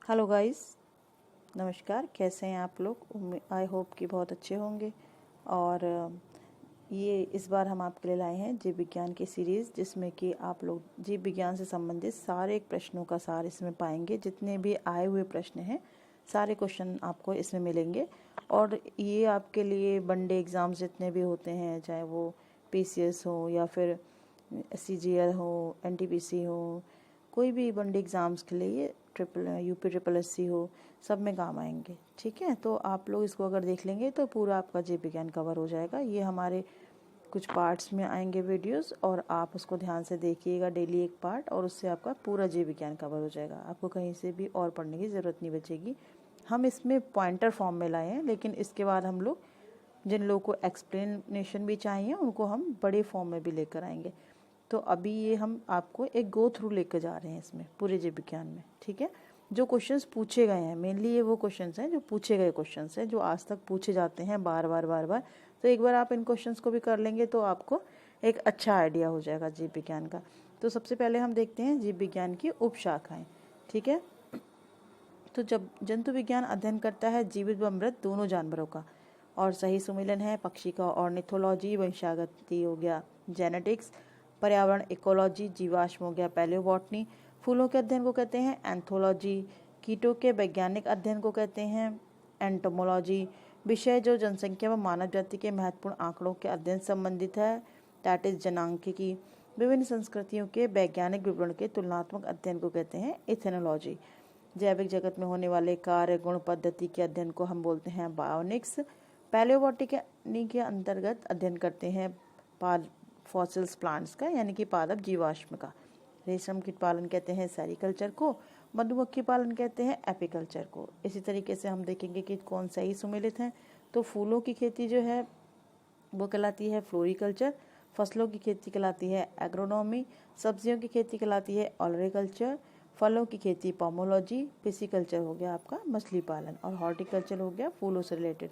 Hello guys, नमस्कार। कैसे हैं आप लोग? आई होप कि बहुत अच्छे होंगे। और ये इस बार हम आपके लिए लाए हैं जीव विज्ञान की सीरीज़, जिसमें कि आप लोग जीव विज्ञान से संबंधित सारे प्रश्नों का सार इसमें पाएंगे। जितने भी आए हुए प्रश्न हैं सारे क्वेश्चन आपको इसमें मिलेंगे। और ये आपके लिए वनडे एग्ज़ाम्स जितने भी होते हैं, चाहे वो PCS हो या फिर CGL हो, NTPC हो, कोई भी वनडे एग्ज़ाम्स के लिए UP SSC हो, सब में काम आएंगे। ठीक है, तो आप लोग इसको अगर देख लेंगे तो पूरा आपका जीव विज्ञान कवर हो जाएगा। ये हमारे कुछ पार्ट्स में आएंगे वीडियोस, और आप उसको ध्यान से देखिएगा, डेली एक पार्ट, और उससे आपका पूरा जीव विज्ञान कवर हो जाएगा। आपको कहीं से भी और पढ़ने की ज़रूरत नहीं बचेगी। हम इसमें पॉइंटर फॉर्म में लाए हैं, लेकिन इसके बाद हम लोग जिन लोगों को एक्सप्लेनेशन भी चाहिए उनको हम बड़े फॉर्म में भी लेकर आएंगे। तो अभी ये हम आपको एक गो थ्रू लेकर जा रहे हैं इसमें पूरे जीव विज्ञान में। ठीक है, जो क्वेश्चंस पूछे गए हैं, मेनली ये वो क्वेश्चंस हैं जो पूछे गए क्वेश्चंस हैं, जो आज तक पूछे जाते हैं बार बार। तो एक बार आप इन क्वेश्चंस को भी कर लेंगे तो आपको एक अच्छा आइडिया हो जाएगा जीव विज्ञान का। तो सबसे पहले हम देखते हैं जीव विज्ञान की उपशाखाएं। ठीक है, तो जब जंतु विज्ञान अध्ययन करता है जीवित व मृत दोनों जानवरों का, और सही सुमेलन है पक्षी का। ऑर्निथोलॉजी वंशागति हो गया, जेनेटिक्स, पर्यावरण इकोलॉजी, जीवाश्म हो गया, पैलियोबॉटनी। फूलों के अध्ययन को कहते हैं एंथोलॉजी। कीटों के वैज्ञानिक अध्ययन को कहते हैं एंटोमोलॉजी। विषय जो जनसंख्या व मानव जाति के महत्वपूर्ण आंकड़ों के अध्ययन संबंधित है, दैट इज जनांकिकी। विभिन्न संस्कृतियों के वैज्ञानिक विवरण के तुलनात्मक अध्ययन को कहते हैं इथेनोलॉजी। जैविक जगत में होने वाले कार्य गुण पद्धति के अध्ययन को हम बोलते हैं बायोनिक्स। पैलियोबॉटनी के अंतर्गत अध्ययन करते हैं फॉसिल्स प्लांट्स का, यानी कि पादप जीवाश्म का। रेशम कीट पालन कहते हैं सेरिकल्चर को। मधुमक्खी पालन कहते हैं एपिकल्चर को। इसी तरीके से हम देखेंगे कि कौन सा ही सुमेलित है। तो फूलों की खेती जो है वो कहलाती है फ्लोरिकल्चर। फसलों की खेती कहलाती है एग्रोनॉमी। सब्जियों की खेती कहलाती है ऑलरिकल्चर। फलों की खेती पोमोलॉजी। पिसिकल्चर हो गया आपका मछली पालन, और हॉर्टिकल्चर हो गया फूलों से रिलेटेड।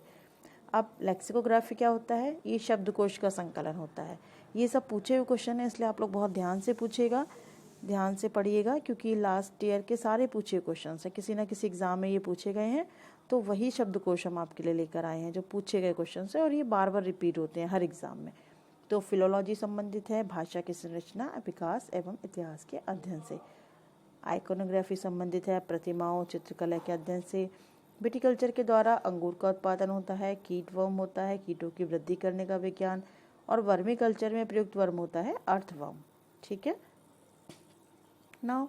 अब लेक्सिकोग्राफी क्या होता है? ये शब्दकोश का संकलन होता है। ये सब पूछे हुए क्वेश्चन है, इसलिए आप लोग बहुत ध्यान से पूछेगा, ध्यान से पढ़िएगा, क्योंकि लास्ट ईयर के सारे पूछे हुए क्वेश्चन है, किसी ना किसी एग्जाम में ये पूछे गए हैं। तो वही शब्दकोश हम आपके लिए लेकर आए हैं जो पूछे गए क्वेश्चन है, और ये बार बार रिपीट होते हैं हर एग्जाम में। तो फिलोलॉजी संबंधित है भाषा की संरचना, विकास एवं इतिहास के अध्ययन से। आइकोनोग्राफी संबंधित है प्रतिमाओं चित्रकला के अध्ययन से। विटिकल्चर के द्वारा अंगूर का उत्पादन होता है। कीटवर्म होता है कीटों की वृद्धि करने का विज्ञान, और वर्मी कल्चर में प्रयुक्त वर्म होता है अर्थवर्म। ठीक है, नाउ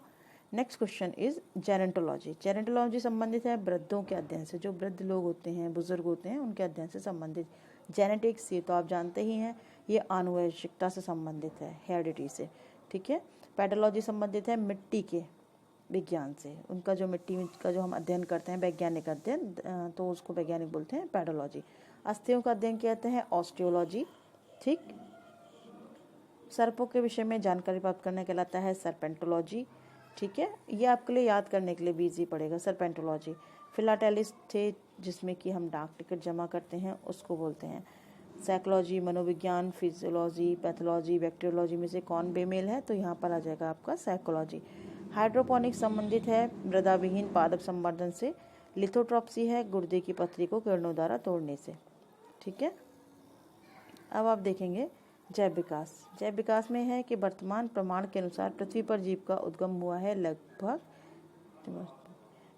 नेक्स्ट क्वेश्चन इज जेनेटोलॉजी। जेनेटोलॉजी संबंधित है वृद्धों के अध्ययन से, जो वृद्ध लोग होते हैं, बुजुर्ग होते हैं, उनके अध्ययन से संबंधित। जेनेटिक्स, ये तो आप जानते ही हैं, ये आनुवंशिकता से संबंधित है, हेरिडिटी से। ठीक है, पेडोलॉजी संबंधित है मिट्टी के विज्ञान से, उनका जो मिट्टी का जो हम अध्ययन करते हैं वैज्ञानिक अध्ययन, तो उसको वैज्ञानिक बोलते हैं पेडोलॉजी। अस्थियों का अध्ययन कहते हैं ऑस्टियोलॉजी। ठीक, सर्पों के विषय में जानकारी प्राप्त करने कहलाता है सर्पेंटोलॉजी। ठीक है, ये आपके लिए याद करने के लिए भी इजी पड़ेगा सर्पेंटोलॉजी। फिलाटेलिस्ट थे, जिसमें कि हम डाक टिकट जमा करते हैं, उसको बोलते हैं साइकोलॉजी। मनोविज्ञान, फिजियोलॉजी, पैथोलॉजी, बैक्टीरियोलॉजी में से कौन बेमेल है? तो यहाँ पर आ जाएगा आपका साइकोलॉजी। हाइड्रोपोनिक्स संबंधित है मृदा विहीन पादप संवर्धन से। लिथोट्रॉप्सी है गुर्दे की पथरी को किरणों द्वारा तोड़ने से। ठीक है, अब आप देखेंगे जैव विकास। जैव विकास में है कि वर्तमान प्रमाण के अनुसार पृथ्वी पर जीव का उद्गम हुआ है लगभग।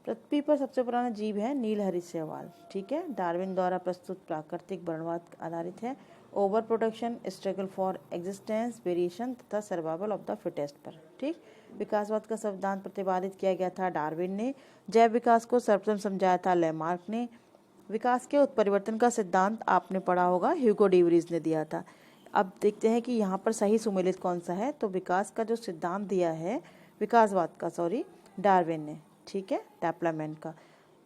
पृथ्वी पर सबसे पुराना जीव है नीलहरित शैवाल। ठीक है, डार्विन द्वारा प्रस्तुत प्राकृतिक वर्णवाद आधारित है। Over production, struggle for existence, variation तथा सर्वाइवल ऑफ द फिटेस्ट पर। ठीक, विकासवाद का सिद्धांत प्रतिपादित किया गया था डार्विन ने। जैव विकास को सर्वप्रथम समझाया था लेमार्क ने। विकास के उत्परिवर्तन का सिद्धांत आपने पढ़ा होगा, ह्यूगो डी व्रीज ने दिया था। अब देखते हैं कि यहाँ पर सही सुमेलित कौन सा है। तो विकास का जो सिद्धांत दिया है, विकासवाद का, डार्विन ने। ठीक है, टैप्लामैन का।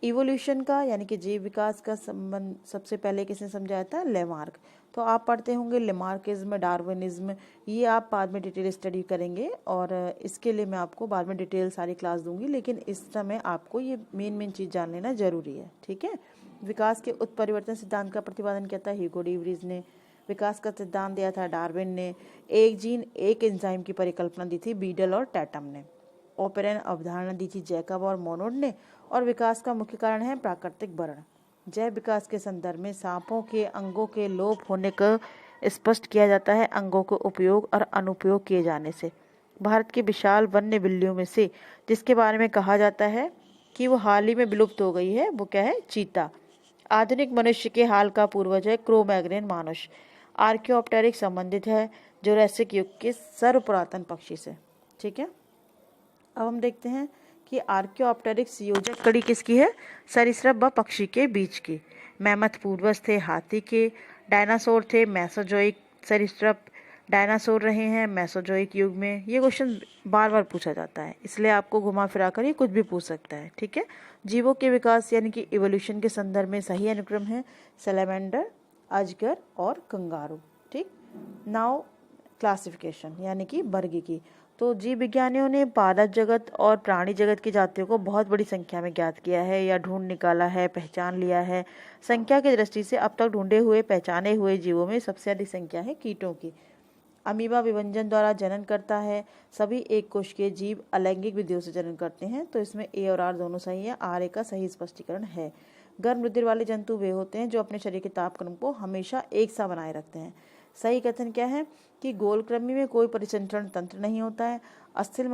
इवोल्यूशन का, यानी कि जीव विकास का संबंध सबसे पहले किसने समझाया था? लेमार्क। तो आप पढ़ते होंगे लेमार्किज्म, डार्विनिज्म, ये आप बाद में डिटेल स्टडी करेंगे, और इसके लिए मैं आपको बाद में डिटेल सारी क्लास दूंगी, लेकिन इस समय आपको ये मेन चीज़ जान लेना जरूरी है। ठीक है, विकास के उत्परिवर्तन सिद्धांत का प्रतिपादन किया था ह्यूगो डी व्रीज ने। विकास का सिद्धांत दिया था डार्विन ने। एक जीन एक एंजाइम की परिकल्पना दी थी बीडल और टैटम ने। ओपेरन अवधारणा दी थी जैकब और मोनोड ने। और विकास का मुख्य कारण है प्राकृतिक वर्ण। जैव विकास के संदर्भ में सांपों के अंगों के लोप होने को स्पष्ट किया जाता है अंगों के उपयोग और अनुपयोग किए जाने से। भारत के विशाल वन्य बिल्लियों में से जिसके बारे में कहा जाता है कि वो हाल ही में विलुप्त हो गई है, वो क्या है? चीता। आधुनिक मनुष्य के हाल का पूर्वज है क्रो-मैग्रेन मानुष। आर्कियोप्टेरिक्स संबंधित है जुरासिक युग के सर्वपुरातन पक्षी से। ठीक है, अब हम देखते हैं कि आर्कियोप्टेरिक्स योजक कड़ी किसकी है? सरीसृप व पक्षी के बीच की। मैमथ पूर्वज थे हाथी के। डायनासोर थे मेसोजोइक। सरीसृप डायनासोर रहे हैं मेसोजोइक युग में। ये क्वेश्चन बार बार पूछा जाता है, इसलिए आपको घुमा फिरा कर ये कुछ भी पूछ सकता है। ठीक है, जीवों के विकास यानी कि इवोल्यूशन के संदर्भ में सही अनुक्रम है सैलेमेंडर, अजगर और कंगारू। ठीक, नाउ क्लासिफिकेशन यानी कि वर्गीकी। तो जीव विज्ञानियों ने पादप जगत और प्राणी जगत की जातियों को बहुत बड़ी संख्या में ज्ञात किया है या ढूंढ निकाला है, पहचान लिया है। संख्या की दृष्टि से अब तक ढूंढे हुए पहचाने हुए जीवों में सबसे अधिक संख्या है कीटों की। अमीबा विभंजन द्वारा जनन करता है। सभी एक कोशिकीय जीव अलैंगिक विधियों से जनन करते हैं। तो इसमें ए और आर दोनों सही है। आर ए का सही स्पष्टीकरण है। गर्म रुधिर वाले जंतु वे होते हैं जो अपने शरीर के तापक्रम को हमेशा एक सा बनाए रखते हैं। सही कथन क्या है कि गोलकृमि में कोई परिसंचरण तंत्र नहीं होता है। अस्थिल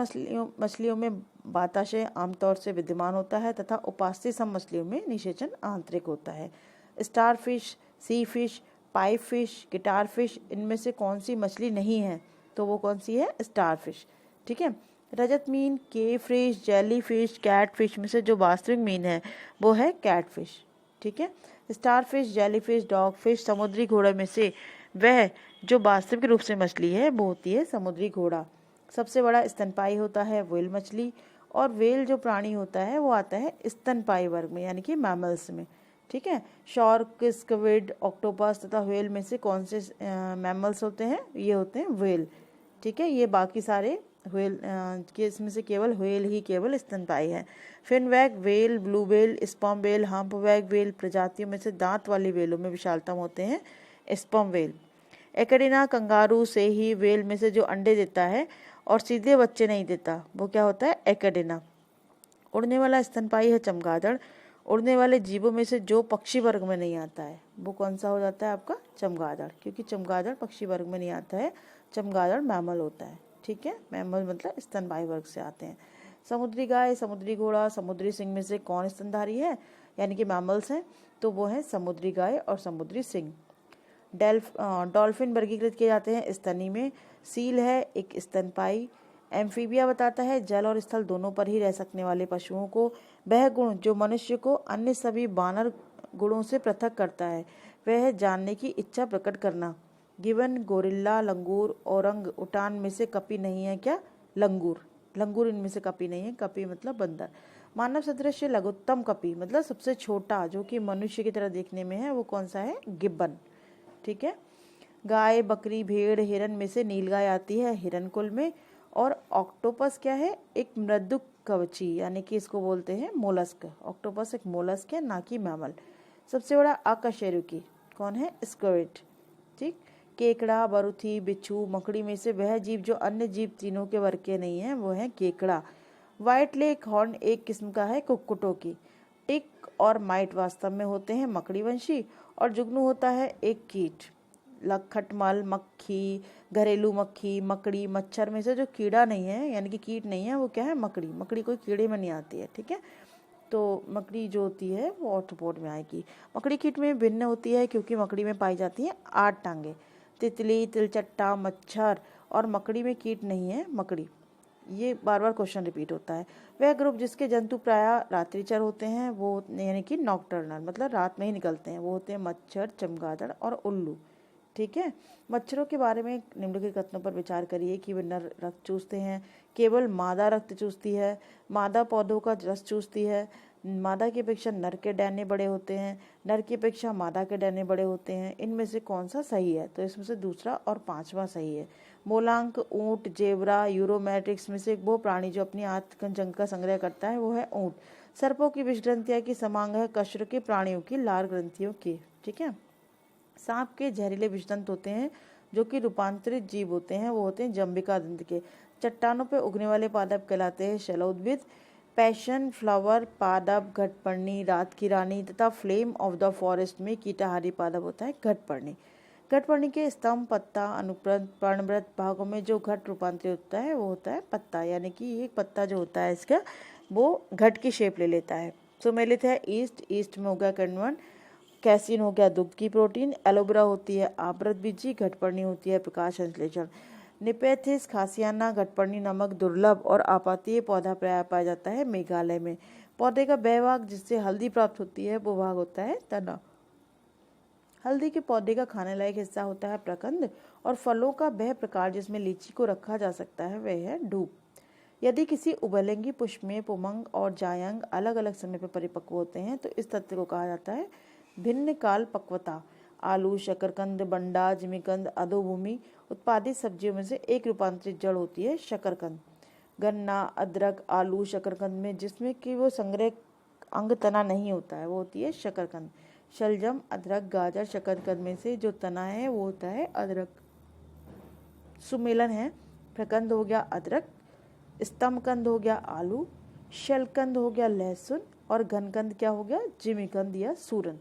मछलियों में बाताशय आमतौर से विद्यमान होता है तथा उपास्थि सम मछलियों में निषेचन आंतरिक होता है। Star fish, sea fish, pipe fish, guitar fish, इनमें से कौन सी मछली नहीं है? तो वो कौन सी है? Star fish. ठीक है, रजत मीन, के fish, jellyfish, catfish में से जो वास्तविक मीन है वो है कैट फिश। ठीक है, star fish, jellyfish, dogfish, समुद्री घोड़े में से वह जो वास्तविक रूप से मछली है वो होती है समुद्री घोड़ा। सबसे बड़ा स्तनपाई होता है व्हेल मछली। और व्हेल जो प्राणी होता है वो आता है स्तनपाई वर्ग में यानी कि मैमल्स में। ठीक है, शार्क, स्क्विड, ऑक्टोपस तथा व्हेल में से कौन से मैमल्स होते हैं? ये होते हैं व्हेल। ठीक है, ये बाकी सारे व्हेल के इसमें से केवल व्हेल ही केवल स्तनपाई है। Finback whale, blue whale, sperm whale, humpback whale प्रजातियों में से दांत वाली व्हेलों में विशालतम होते हैं स्पर्म व्हेल। एकेडिना कंगारू से ही व्हेल में से जो अंडे देता है और सीधे बच्चे नहीं देता वो क्या होता है? एकेडिना। उड़ने वाला स्तनपाई है चमगादड़। उड़ने वाले जीवों में से जो पक्षी वर्ग में नहीं आता है वो कौन सा हो जाता है आपका? चमगादड़, क्योंकि चमगादड़ पक्षी वर्ग में नहीं आता है, चमगादड़ मैमल होता है। ठीक है, मैमल मतलब स्तनपाई वर्ग से आते हैं। समुद्री गाय, समुद्री घोड़ा, समुद्री सिंह में से कौन स्तनधारी है यानी कि मैमल्स हैं? तो वो है समुद्री गाय और समुद्री सिंह। डॉल्फिन वर्गीकृत किए जाते हैं स्तनी में। सील है एक स्तनपाई। एम्फीबिया बताता है जल और स्थल दोनों पर ही रह सकने वाले पशुओं को। वह गुण जो मनुष्य को अन्य सभी बानर गुणों से पृथक करता है वह है जानने की इच्छा प्रकट करना। गिवन, गोरिल्ला, लंगूर, औरंग उटान में से कपी नहीं है क्या? लंगूर। लंगूर इनमें से कपी नहीं है, कपी मतलब बंदर। मानव सदृश लघुत्तम कपी मतलब सबसे छोटा जो कि मनुष्य की तरह देखने में है वो कौन सा है? गिब्बन। ठीक है, गाय, बकरी, भेड़, हिरन में से नीलगाय आती है हिरन कुल में। और ऑक्टोपस क्या है? एक मृदु कवची यानी कि इसको बोलते हैं मोलस्क। ऑक्टोपस एक मोलस्क है ना कि मैमल। सबसे बड़ा अकशेरुकी कौन है? स्क्विड। ठीक, केकड़ा, बरूथी, बिच्छू, मकड़ी में से वह जीव जो अन्य जीव तीनों के वर्ग के नहीं है वो है केकड़ा। व्हाइट लेग हॉर्न एक किस्म का है कुक्कुटों की। टिक और माइट वास्तव में होते हैं मकड़ी वंशी और जुगनू होता है एक कीट। खटमल, मक्खी, घरेलू मक्खी, मकड़ी, मच्छर में से जो कीड़ा नहीं है यानी कि कीट नहीं है वो क्या है? मकड़ी। मकड़ी कोई कीड़े में नहीं आती है। ठीक है, तो मकड़ी जो होती है वो ऑर्थोपोड में आएगी। मकड़ी कीट में भिन्न होती है क्योंकि मकड़ी में पाई जाती है 8 टांगे। तितली, तिलचट्टा, मच्छर और मकड़ी में कीट नहीं है मकड़ी। ये बार बार क्वेश्चन रिपीट होता है। वह ग्रुप जिसके जंतु प्रायः रात्रिचर होते हैं वो यानी कि नॉकटर्नल मतलब रात में ही निकलते हैं वो होते हैं मच्छर, चमगादड़ और उल्लू। ठीक है, मच्छरों के बारे में निम्नलिखित कथनों पर विचार करिए कि वे नर रक्त चूसते हैं। केवल मादा रक्त चूसती है। मादा पौधों का रस चूसती है। मादा की अपेक्षा नर के डैने बड़े होते हैं। नर की अपेक्षा मादा के डैने बड़े होते हैं। इनमें से कौन सा सही है? तो इसमें से दूसरा और पांचवा सही है। मोलांक, ऊंट, जेबरा, यूरोमेट्रिक्स में से वो प्राणी जो अपनी आंतजंग का संग्रह करता है वो है ऊंट। सर्पों की विष ग्रंथियां की समांग है कश्र के प्राणियों की लार ग्रंथियों की। ठीक है, सांप के जहरीले विषदंत होते हैं जो कि रूपांतरित जीव होते हैं वो होते हैं जंबिका दंत के। चट्टानों पर उगने वाले पादप कहलाते हैं शैलोद्भिद। पैशन फ्लावर पादप घटपर्णी, रात की रानी तथा फ्लेम ऑफ द फॉरेस्ट में कीटाहारी पादप होता है घटपर्णी। घटपर्णी के स्तंभ, पत्ता, अनुप्रस्थ, पर्णवृत्त भागों में जो घट रूपांतरित होता है वो होता है पत्ता, यानी कि एक पत्ता जो होता है इसका वो घट की शेप ले लेता है। सुमेलित है ईस्ट में हो गया किण्वन, कैसिन हो गया दुग्ध की प्रोटीन, एलोवेरा होती है आवृत बीजी, घटपर्णी होती है प्रकाश संश्लेषण। निपेथिस खासियाना घटपर्णी नामक दुर्लभ और आपातीय पौधा प्रायः पाया जाता है मेघालय में। पौधे का वह भाग जिससे हल्दी प्राप्त होती है वो भाग होता है तना। हल्दी के पौधे का खाने लायक हिस्सा होता है प्रकंद, और फलों का वह प्रकार जिसमें लीची को रखा जा सकता है वह है डूब। यदि किसी उभयलिंगी पुष्प में पुमंग और जायंग अलग अलग समय पर परिपक्व होते हैं तो इस तथ्य को कहा जाता है भिन्न काल पक्वता। आलू, शकरकंद, बंडा, जिमीकंद, अधोभूमि उत्पादित सब्जियों में से एक रूपांतरित जड़ होती है शकरकंद। गन्ना, अदरक, आलू, शकरकंद में जिसमें कि वो संग्रह अंग तना नहीं होता है वो होती है शकरकंद। शलजम, अदरक, गाजर, शकरकंद में से जो तना है वो होता है अदरक। सुमेलन है प्रकंद हो गया अदरक, स्तंभकंद हो गया आलू, शलकंद हो गया लहसुन, और घनकंद क्या हो गया जिमीकंद या सूरन।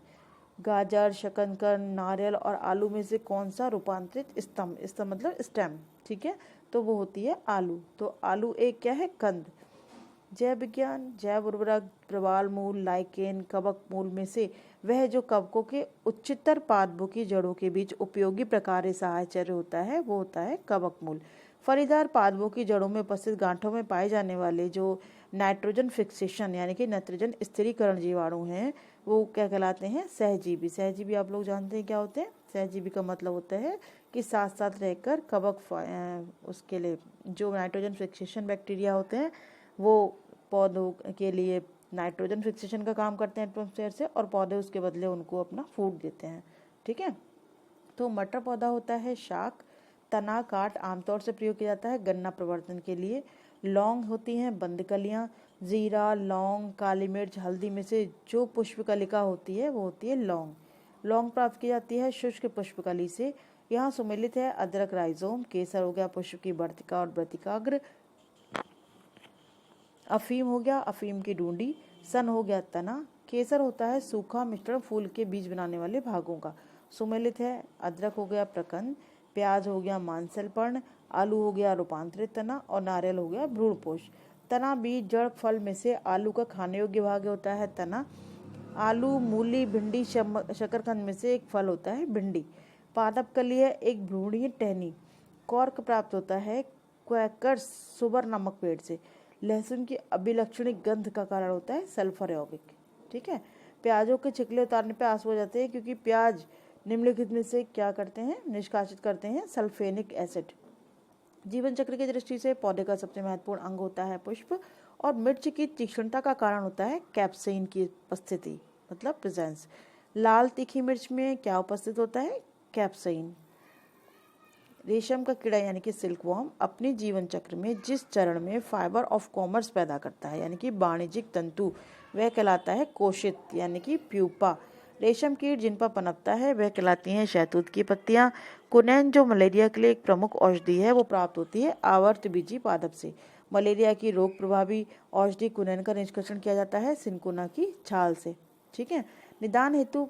गाजर, शकरकंद, नारियल और आलू में से कौन सा रूपांतरित स्तंभ मतलब स्टेम, ठीक है, तो वो होती है आलू। तो आलू एक क्या है कंद। जैव विज्ञान, जैव उर्वरक, प्रवाल मूल, लाइकेन, कवक मूल में से वह जो कवकों के उच्चतर पादपों की जड़ों के बीच उपयोगी प्रकार्य सहायचर्य होता है वो होता है कवक मूल। फलीदार पादपों की जड़ों में उपस्थित गांठों में पाए जाने वाले जो नाइट्रोजन फिक्सेशन यानी कि नाइट्रोजन स्थिरीकरण जीवाणु हैं वो क्या कहलाते हैं सहजीवी। सहजीवी आप लोग जानते हैं क्या होते हैं। सहजीवी का मतलब होता है कि साथ साथ रहकर कवक उसके लिए जो नाइट्रोजन फिक्सेशन बैक्टीरिया होते हैं वो पौधों के लिए नाइट्रोजन फिक्सेशन का काम करते हैं एटमॉस्फेयर से, और पौधे उसके बदले उनको अपना फूड देते हैं, ठीक है। तो मटर पौधा होता है शाक, तना काट आमतौर से प्रयोग किया जाता है गन्ना प्रवर्धन के लिए। लौंग होती हैं बंद कलियां, जीरा, लौंग, काली मिर्च, हल्दी में से जो पुष्पकलिका होती है वो होती है लौंग। लौंग प्राप्त की जाती है शुष्क पुष्पकली से। यहाँ सुमेलित है अदरक राइजोम, केसर हो गया पुष्प की वर्तिका और वर्तिकाग्र, अफीम हो गया अफीम की डूंडी, सन हो गया तना, केसर होता है सूखा मिश्रण फूल के बीज बनाने वाले भागों का। सुमेलित है अदरक हो गया प्रकंद, प्याज हो गया मांसल पर्ण, आलू हो गया रूपांतरित तना, और नारियल हो गया भ्रूणपोष। तना, बीज, जड़, फल में से आलू का खाने योग्य भाग होता है तना। आलू, मूली, भिंडी, शकरकंद में से एक फल होता है भिंडी। पादप कली है एक भ्रूणीय टहनी। कॉर्क प्राप्त होता है क्वैकर्स सुबर नामक पेड़ से। लहसुन की अभिलक्षणिक गंध का कारण होता है सल्फर यौगिक, ठीक है। प्याजों के छिकले उतारने पर आंसू हो जाते हैं क्योंकि प्याज निम्नलिखित में से क्या करते हैं निष्कासित करते हैं सल्फेनिक एसिड। जीवन चक्र की दृष्टि से पौधे का सबसे महत्वपूर्ण अंग होता है पुष्प, और मिर्च की तीक्ष्णता का कारण होता है कैप्सेइन की उपस्थिति मतलब प्रेजेंस। लाल तीखी मिर्च में क्या उपस्थित होता है कैप्सेइन। रेशम का कीड़ा यानी कि सिल्कवॉर्म अपने जीवन चक्र में जिस चरण में फाइबर ऑफ कॉमर्स पैदा करता है यानी कि वाणिज्यिक तंतु वह कहलाता है कोशित यानी कि प्यूपा। रेशम कीट जिन पर पनपता है वह कहलाती हैं शहतूत की पत्तियां। कुनैन जो मलेरिया के लिए एक प्रमुख औषधि है वो प्राप्त होती है आवर्त बीजी पादप से। मलेरिया की रोग प्रभावी औषधि कुनैन का निष्कर्षण किया जाता है सिनकोना की छाल से, ठीक है। निदान हेतु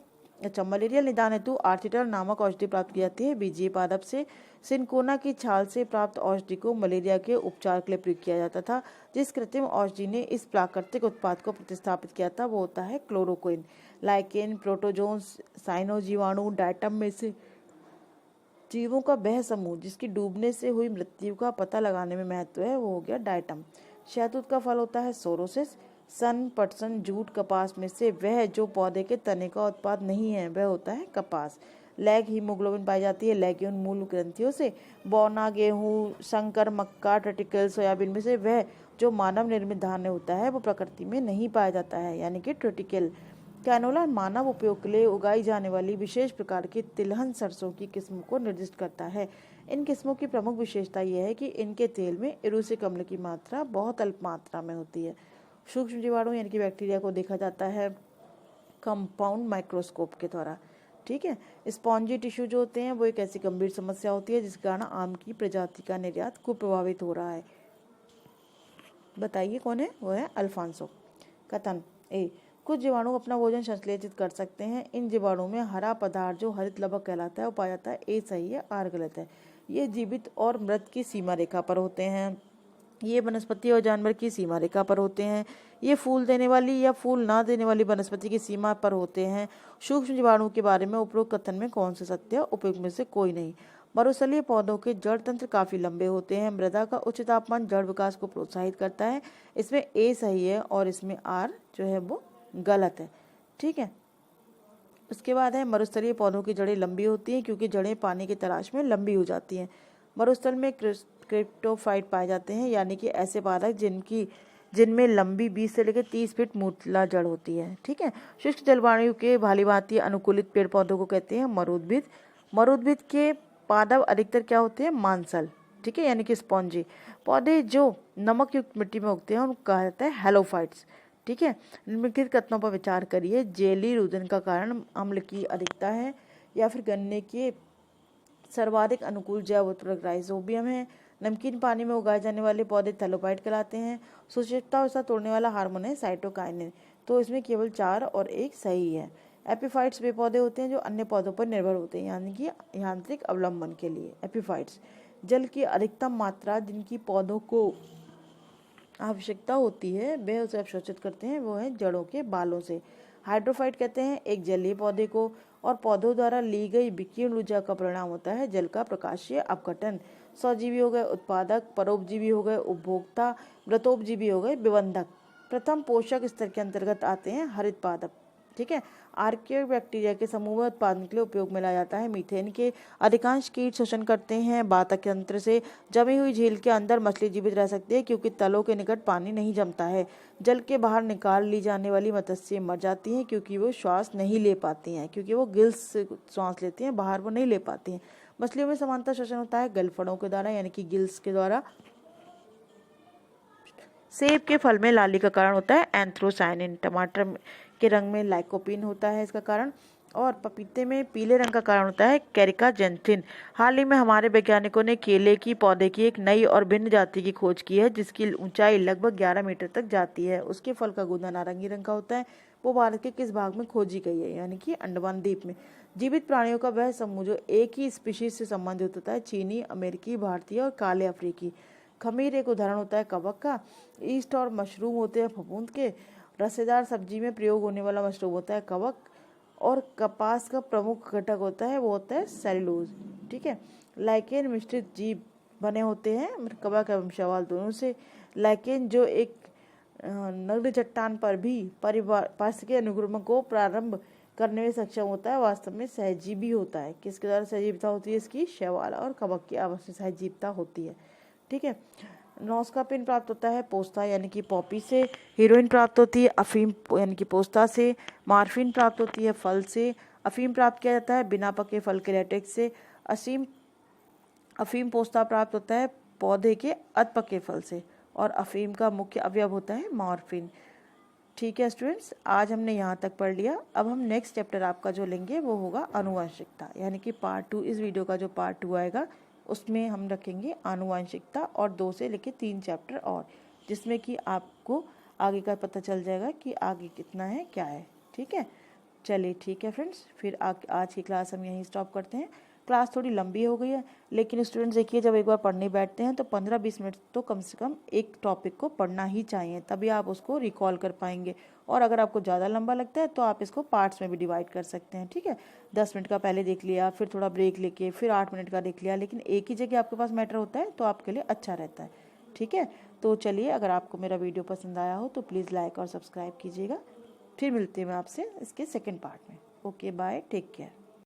मलेरिया निदान हेतु आर्थिटल नामक औषधि प्राप्त की जाती है बीजीय पादप से। सिनकोना की छाल से प्राप्त औषधि को मलेरिया के उपचार के लिए प्रयोग किया जाता था। जिस कृत्रिम औषधि ने इस प्राकृतिक उत्पाद को प्रतिस्थापित किया था वो होता है क्लोरोक्विन। लाइकेन, प्रोटोजोन्स, साइनो जीवाणु, डायटम में से जीवों का वह समूह जिसकी डूबने से हुई मृत्यु का पता लगाने में महत्व है वो हो गया डायटम। शहतूत का फल होता है सोरोसिस। सन, पटसन, जूट, कपास में से वह जो पौधे के तने का उत्पाद नहीं है वह होता है कपास। लैग हीमोग्लोबिन पाई जाती है लैग्यून मूल ग्रंथियों से। बौना, गेहूं, संकर, मक्का, ट्रिटिकल, सोयाबीन में से वह जो मानव निर्मित धान्य होता है वो प्रकृति में नहीं पाया जाता है यानी कि ट्रिटिकल। कैनोला मानव उपयोग के लिए उगाई जाने वाली विशेष प्रकार की तिलहन सरसों की किस्मों को निर्दिष्ट करता है। इन किस्मों की प्रमुख विशेषता यह है कि इनके तेल में इरूसिक अम्ल की मात्रा बहुत अल्प मात्रा में होती है। सूक्ष्म जीवाणु यानी कि बैक्टीरिया को देखा जाता है कंपाउंड माइक्रोस्कोप के द्वारा, ठीक है। स्पॉन्जी टिश्यू जो होते हैं वो एक ऐसी गंभीर समस्या होती है जिसके कारण आम की प्रजाति का निर्यात खूब प्रभावित हो रहा है। बताइए कौन है, वो है अल्फांसो। कथन ए, कुछ जीवाणु अपना भोजन संश्लेषित कर सकते हैं। इन जीवाणु में हरा पदार्थ जो हरित लवक कहलाता है वो पाया जाता है। ए सही है, आर गलत है। ये जीवित और मृत की सीमा रेखा पर होते हैं। ये वनस्पति और जानवर की सीमा रेखा पर होते हैं। ये फूल देने वाली या फूल ना देने वाली वनस्पति की सीमा पर होते हैं। सूक्ष्म जीवाणु के बारे में उपरोक्त कथन में कौन सा सत्य है? उपयुक्त में से कोई नहीं। मरुस्थलीय पौधों के जड़ तंत्र काफी लंबे होते हैं। मृदा का उच्च तापमान जड़ विकास को प्रोत्साहित करता है। इसमें ए सही है और इसमें आर जो है वो गलत है। ठीक है, उसके बाद है मरुस्थलीय पौधों की जड़ें लंबी होती हैं क्योंकि जड़ें पानी की तलाश में लंबी हो जाती हैं। मरुस्थल में क्रिप्टोफाइट पाए जाते हैं, यानी कि ऐसे पादप जिनमें लंबी 20 से लेकर 30 फीट मूलतला जड़ होती है। ठीक है, शुष्क जलवायु के भांति अनुकूलित पेड़ पौधों को कहते हैं मरुद्भिद। मरुद्भिद के पादप अधिकतर क्या होते हैं? मांसल। ठीक है, यानी कि स्पॉन्जी। पौधे जो नमक युक्त मिट्टी में उगते हैं उनको कहा जाता है हेलोफाइट्स। ठीक है, निम्नलिखित कथनों पर विचार करिए। जेली रुदन का कारण अम्ल की अधिकता है या फिर गन्ने के सर्वाधिक अनुकूल जैव उत्पादक राइजोबियम है। नमकीन पानी में उगाए जाने वाले पौधे थैलोफाइट कहलाते हैं। सुचिता अवस्था तोड़ने वाला हार्मोन है साइटोकाइनिन। तो इसमें केवल 4 और 1 सही है। एपीफाइट्स वे पौधे होते हैं जो अन्य पौधों पर निर्भर होते हैं, यानी कि यांत्रिक अवलंबन के लिए। एपीफाइट्स जल की अधिकतम मात्रा जिनकी पौधों को आवश्यकता होती है वे उसे अवशोषित करते हैं, वो है जड़ों के बालों से। हाइड्रोफाइट कहते हैं एक जलीय पौधे को, और पौधों द्वारा ली गई विकिरण ऊर्जा का परिणाम होता है जल का प्रकाशीय अपघटन। स्वजीवी हो गए उत्पादक, परोपजीवी हो गए उपभोक्ता, मृतोपजीवी हो गए विबंधक। प्रथम पोषक स्तर के अंतर्गत आते हैं हरित पादप। ठीक है, आर्किया बैक्टीरिया के समूह में उत्पादन के लिए उपयोग में लाया जाता है। मीथेन के अधिकांश कीट शोषण करते हैं। वातक यंत्र से जमी हुई झील के अंदर मछली जीवित रह सकती है क्योंकि तलों के निकट पानी नहीं जमता है। जल के बाहर निकाल ली जाने वाली मत्स्य मर जाती हैं क्योंकि वो श्वास नहीं ले पाती हैं, क्योंकि वो गिल्स से श्वास लेती हैं, बाहर वो नहीं ले पाती हैं। मछलियों में समानता शोषण होता है गलफड़ों के द्वारा, यानी कि गिल्स के द्वारा। सेब के फल में लाली का कारण होता है एंथ्रोसायनिन। टमाटर के रंग में लाइकोपीन होता है इसका कारण, और पपीते में पीले रंग का कारण होता है कैरिकाजेंथिन। हाल ही में हमारे वैज्ञानिकों ने केले की पौधे की एक नई और भिन्न जाति की खोज की है जिसकी ऊंचाई लगभग 11 मीटर तक जाती है। उसके फल का गूदा नारंगी रंग का होता है। वो भारत के किस भाग में खोजी गई है? यानी कि अंडमान द्वीप में। जीवित प्राणियों का वह समूह जो एक ही स्पीशीज से संबंधित होता है, चीनी, अमेरिकी, भारतीय और काले अफ्रीकी। खमीर एक उदाहरण होता है कवक का। ईस्ट और मशरूम होते हैं फफूंद के। रसेदार सब्जी में प्रयोग होने वाला मशरूम होता है कवक, और कपास का प्रमुख घटक होता है वो होता है सेल्यूलोज। ठीक है, लाइकेन मिश्रित जीव बने होते हैं कवक एवं शैवाल दोनों से। लाइकेन जो एक नग्न चट्टान पर भी पारिस्थितिक अनुक्रम को प्रारंभ करने में सक्षम होता है, वास्तव में सहजीवी होता है। किसके द्वारा सहजीविता होती है? इसकी शैवाल और कवक की आवश्यक सहजीविता होती है। ठीक है, नॉस्कापिन प्राप्त होता है पोस्ता यानी कि पॉपी से। हीरोइन प्राप्त होती है अफीम यानी कि पोस्ता से। मार्फिन प्राप्त होती है फल से। अफीम प्राप्त किया जाता है बिना पके फल के लेटेक्स से। अफीम पोस्ता प्राप्त होता है पौधे के अधपके फल से, और अफीम का मुख्य अवयव होता है मॉर्फिन। ठीक है स्टूडेंट्स, आज हमने यहाँ तक पढ़ लिया। अब हम नेक्स्ट चैप्टर आपका जो लेंगे वो होगा आनुवंशिकता, यानी कि पार्ट 2। इस वीडियो का जो पार्ट 2 आएगा उसमें हम रखेंगे आनुवंशिकता और 2 से लेकर 3 चैप्टर और, जिसमें कि आपको आगे का पता चल जाएगा कि आगे कितना है क्या है। ठीक है, चलिए ठीक है फ्रेंड्स, फिर आज की क्लास हम यहीं स्टॉप करते हैं। क्लास थोड़ी लंबी हो गई है, लेकिन स्टूडेंट्स देखिए जब एक बार पढ़ने बैठते हैं तो 15-20 मिनट तो कम से कम एक टॉपिक को पढ़ना ही चाहिए, तभी आप उसको रिकॉल कर पाएंगे। और अगर आपको ज़्यादा लंबा लगता है तो आप इसको पार्ट्स में भी डिवाइड कर सकते हैं। ठीक है, 10 मिनट का पहले देख लिया, फिर थोड़ा ब्रेक लेके फिर 8 मिनट का देख लिया, लेकिन एक ही जगह आपके पास मैटर होता है तो आपके लिए अच्छा रहता है। ठीक है, तो चलिए, अगर आपको मेरा वीडियो पसंद आया हो तो प्लीज़ लाइक और सब्सक्राइब कीजिएगा। फिर मिलते हैं मैं आपसे इसके सेकेंड पार्ट में। Okay, bye, take care.